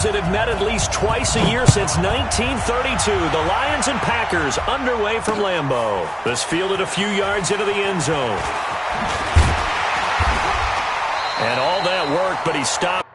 Have met at least twice a year since 1932. The Lions and Packers underway from Lambeau. This fielded a few yards into the end zone. And all that work, but he stopped.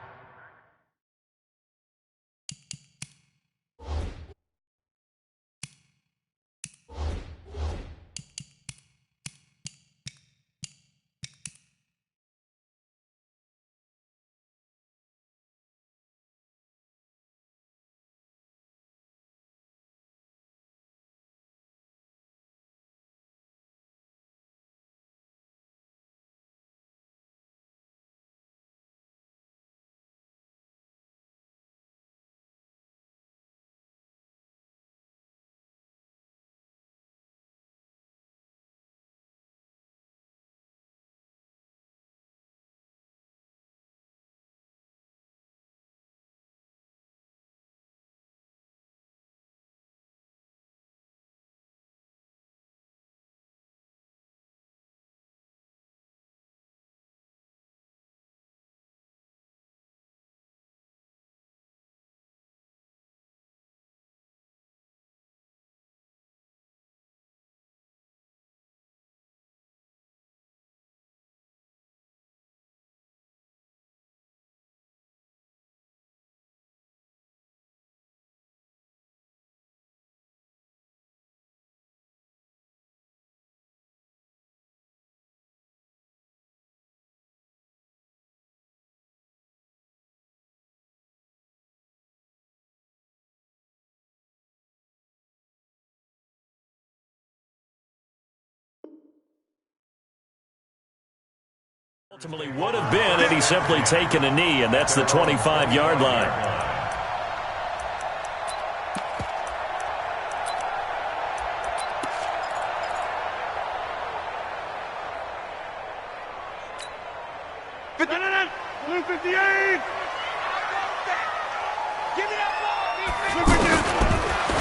Ultimately would have been had he simply taken a knee, and that's the 25-yard line.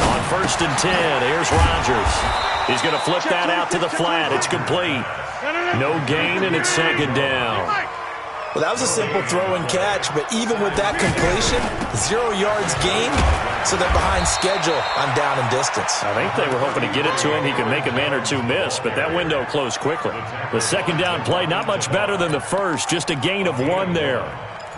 On 1st and 10, here's Rodgers. He's going to flip that out to the flat. It's complete. No gain, and it's 2nd down. Well, that was a simple throw and catch, but even with that completion, 0 yards gained, so they're behind schedule on down and distance. I think they were hoping to get it to him. He could make a man or two miss, but that window closed quickly. The 2nd down play, not much better than the first, just a gain of 1 there.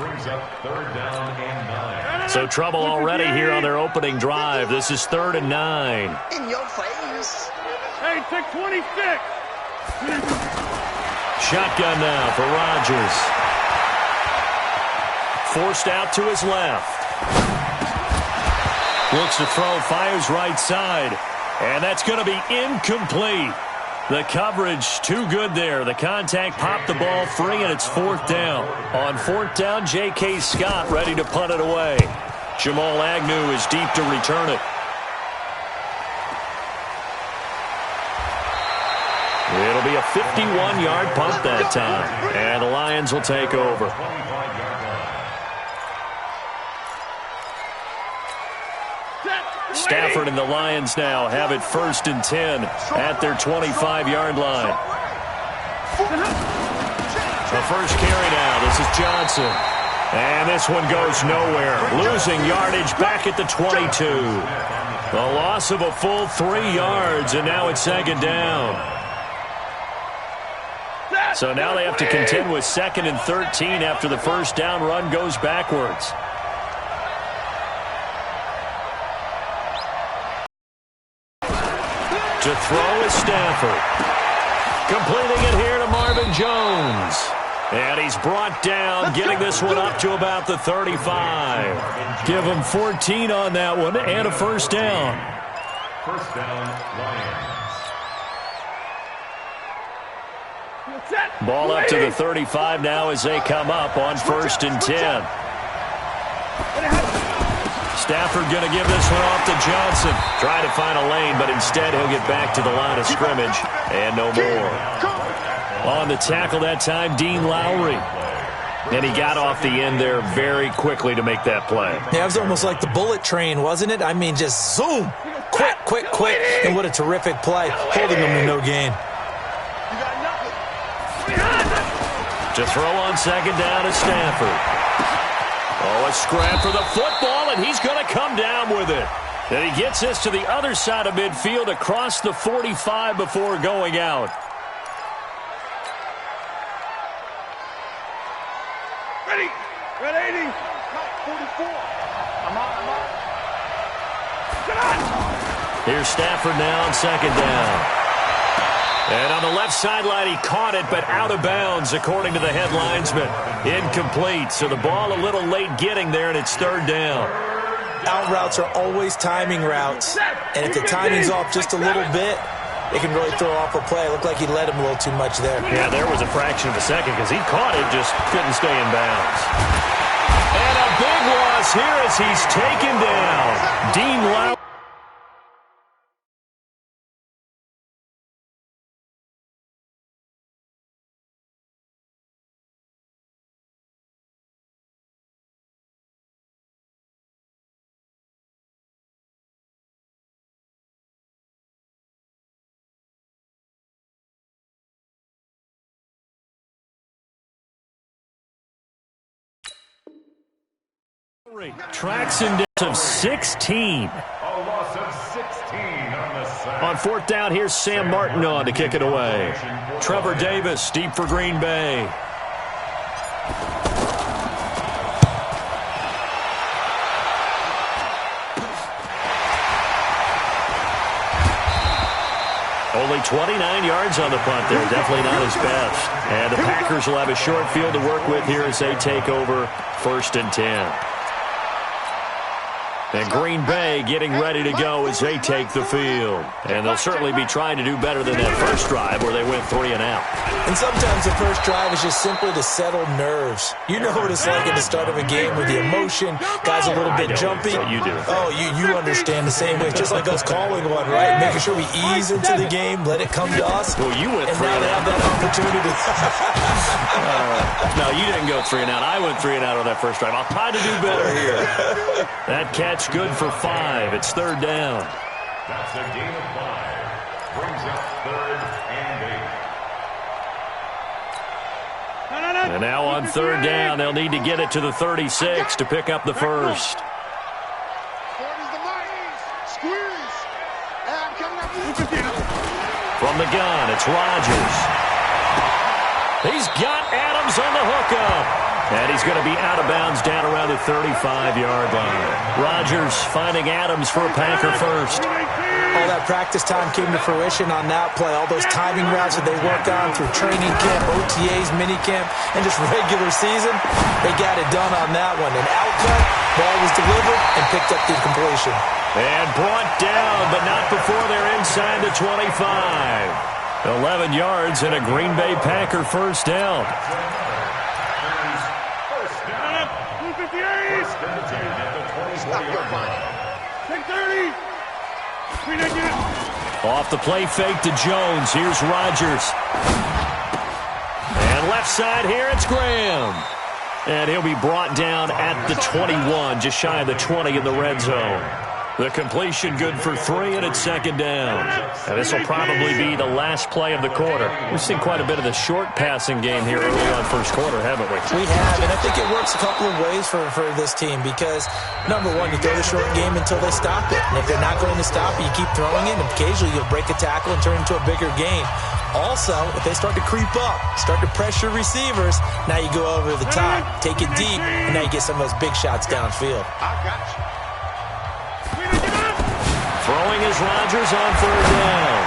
Brings up 3rd down and 9. So trouble already here on their opening drive. This is 3rd and 9. In your face. Hey, 626. Shotgun now for Rodgers. Forced out to his left. Looks to throw, fires right side. And that's going to be incomplete. The coverage too good there. The contact popped the ball free, and it's 4th down. On 4th down, J.K. Scott ready to punt it away. Jamal Agnew is deep to return it. It'll be a 51-yard punt that time. And the Lions will take over. Stafford and the Lions now have it 1st and 10 at their 25-yard line. The first carry now. This is Johnson. And this one goes nowhere. Losing yardage back at the 22. The loss of a full 3 yards, and now it's 2nd down. So now they have to contend with 2nd and 13 after the first down run goes backwards. To throw is Stafford. Completing it here to Marvin Jones. And he's brought down, getting this one up to about the 35. Give him 14 on that one and a first down. First down, Lions. Ball up to the 35 now as they come up on 1st and 10. Stafford going to give this one off to Johnson. Try to find a lane, but instead he'll get back to the line of scrimmage and no more. On the tackle that time, Dean Lowry. And he got off the end there very quickly to make that play. Yeah, it was almost like the bullet train, wasn't it? I mean, just zoom. Quick, quick, quick. And what a terrific play, holding them to no gain. To throw on 2nd down is Stafford. A Oh, a scrap for the football, and he's going to come down with it. And he gets this to the other side of midfield across the 45 before going out. Ready. Red 80. 44. I'm on. Get on. Here's Stafford now on second down. And on the left sideline, he caught it, but out of bounds, according to the head linesman. Incomplete, so the ball a little late getting there, and it's third down. Out routes are always timing routes, and if the timing's off just a little bit, it can really throw off a play. It looked like he led him a little too much there. Yeah, there was a fraction of a second because he caught it, just couldn't stay in bounds. And a big loss here as he's taken down. Dean Lowry. Tracks in of 16. A loss of 16 on the side. On fourth down, here's Sam Martin on to kick it away. Trevor Davis, deep for Green Bay. Only 29 yards on the punt there. Definitely not his best. And the Packers will have a short field to work with here as they take over 1st and 10. And Green Bay getting ready to go as they take the field. And they'll certainly be trying to do better than that first drive where they went 3 and out. And sometimes the first drive is just simply to settle nerves. You know what it's like at the start of a game with the emotion. Guys a little bit jumpy. You do. Oh, you understand the same way. It's just like us calling one, right? Making sure we ease into the game, let it come to us. Well, you went 3 and and now out. they have that opportunity. No, you didn't go 3 and out. I went 3 and out on that first drive. I'll try to do better here. That catch good for 5. It's third down. That's a gain of 5. Brings up 3rd and 8. And now on third down, they'll need to get it to the 36 to pick up the first. From the gun, it's Rodgers. He's got Adams on the hookup. And he's going to be out of bounds down around the 35-yard line. Rodgers finding Adams for a Packer first. All that practice time came to fruition on that play. All those timing routes that they worked on through training camp, OTAs, minicamp, and just regular season, they got it done on that one. An outcut, ball was delivered, and picked up the completion. And brought down, but not before they're inside the 25. 11 yards and a Green Bay Packer first down. Off the play fake to Jones. Here's Rodgers. And left side here, it's Graham. And he'll be brought down at the 21, just shy of the 20 in the red zone. The completion good for 3, and it's second down. And this will probably be the last play of the quarter. We've seen quite a bit of the short passing game here early on first quarter, haven't we? We have, and I think it works a couple of ways for this team because, number one, you throw the short game until they stop it. And if they're not going to stop it, you keep throwing it, and occasionally you'll break a tackle and turn it into a bigger gain. Also, if they start to creep up, start to pressure receivers, now you go over the top, take it deep, and now you get some of those big shots downfield. I got you. Throwing is Rodgers on third down.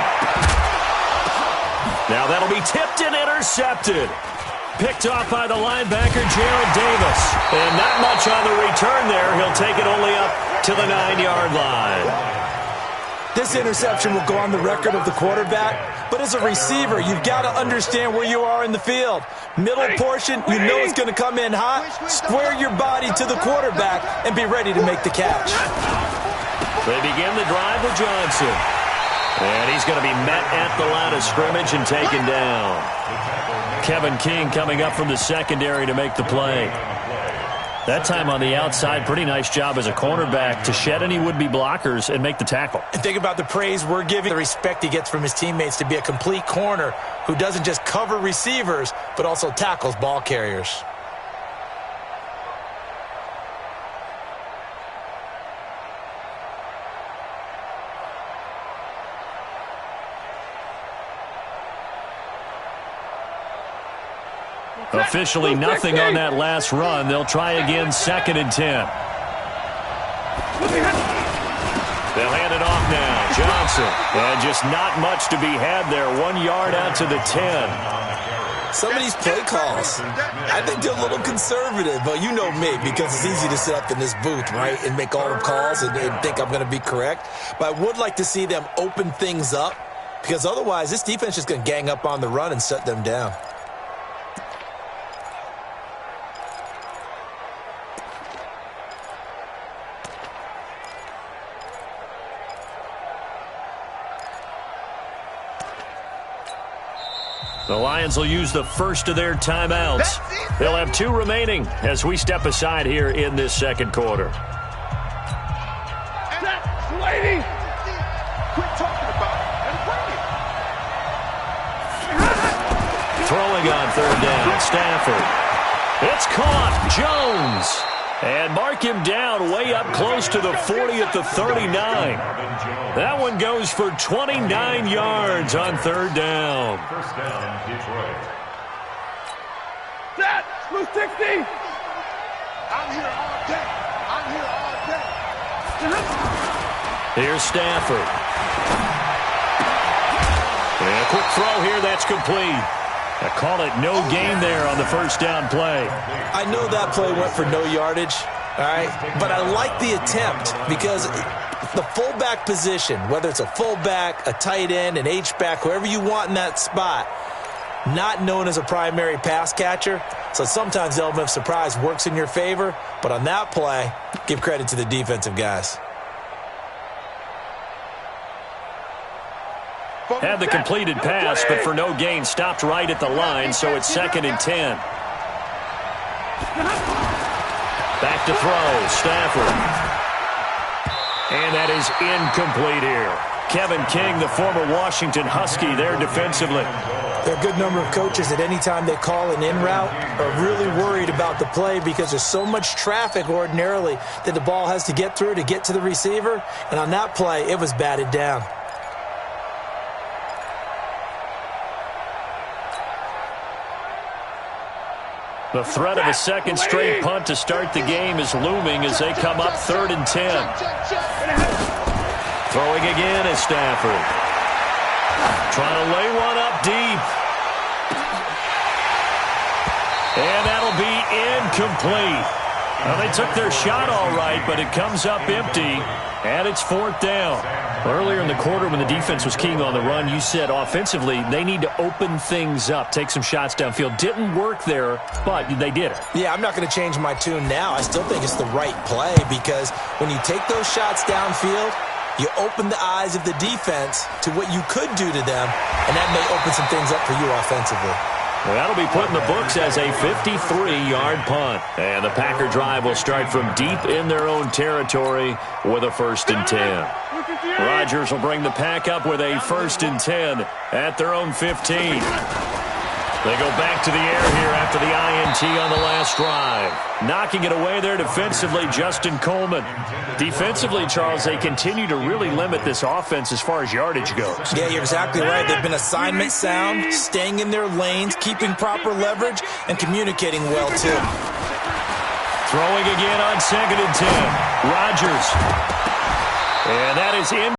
Now that'll be tipped and intercepted. Picked off by the linebacker, Jarrett Davis. And not much on the return there. He'll take it only up to the 9-yard line. This interception will go on the record of the quarterback, but as a receiver, you've got to understand where you are in the field. Middle portion, you know it's going to come in hot. Square your body to the quarterback and be ready to make the catch. They begin the drive with Johnson. And he's going to be met at the line of scrimmage and taken down. Kevin King coming up from the secondary to make the play. That time on the outside, pretty nice job as a cornerback to shed any would-be blockers and make the tackle. And think about the praise we're giving, the respect he gets from his teammates to be a complete corner who doesn't just cover receivers, but also tackles ball carriers. Officially nothing on that last run. They'll try again, 2nd and 10. They'll hand it off now. Johnson. And just not much to be had there. 1 yard out to the 10. Some of these play calls, I think they're a little conservative, but you know me, because it's easy to sit up in this booth, right, and make all the calls and think I'm going to be correct. But I would like to see them open things up, because otherwise this defense is going to gang up on the run and shut them down. The Lions will use the first of their timeouts. They'll have 2 remaining as we step aside here in this second quarter. Lady! Quit talking about it and bring it. Throwing on 3rd down, Stafford. It's caught, Jones. And mark him down way up close to the 40 at the 39. That one goes for 29 yards on 3rd down. First down, Detroit. Set! Blue 60! I'm here all day. I'm here all day. Here's Stafford. And a quick throw here, that's complete. I call it no gain there on the first down play. I know that play went for no yardage, all right, but I like the attempt because the fullback position, whether it's a fullback, a tight end, an H-back, whoever you want in that spot, not known as a primary pass catcher, so sometimes the element of surprise works in your favor, but on that play, give credit to the defensive guys. Had the completed pass, but for no gain, stopped right at the line, so it's 2nd and 10. Back to throw, Stafford. And that is incomplete here. Kevin King, the former Washington Husky, there defensively. There are a good number of coaches that anytime they call an in route are really worried about the play because there's so much traffic ordinarily that the ball has to get through to get to the receiver. And on that play, it was batted down. The threat of a second straight punt to start the game is looming as they come up 3rd and 10. Throwing again is Stafford. Trying to lay one up deep. And that'll be incomplete. Well, they took their shot all right, but it comes up empty, and it's 4th down. Earlier in the quarter when the defense was keying on the run, you said offensively they need to open things up, take some shots downfield. Didn't work there, but they did it. Yeah, I'm not going to change my tune now. I still think it's the right play because when you take those shots downfield, you open the eyes of the defense to what you could do to them, and that may open some things up for you offensively. Well, that'll be put in the books as a 53-yard punt. And the Packer drive will start from deep in their own territory with a 1st and 10. Rodgers will bring the Pack up with a 1st and 10 at their own 15. They go back to the air here after the INT on the last drive. Knocking it away there defensively, Justin Coleman. Defensively, Charles, they continue to really limit this offense as far as yardage goes. Yeah, you're exactly right. They've been assignment sound, staying in their lanes, keeping proper leverage, and communicating well, too. Throwing again on 2nd and 10. Rodgers. And that is in.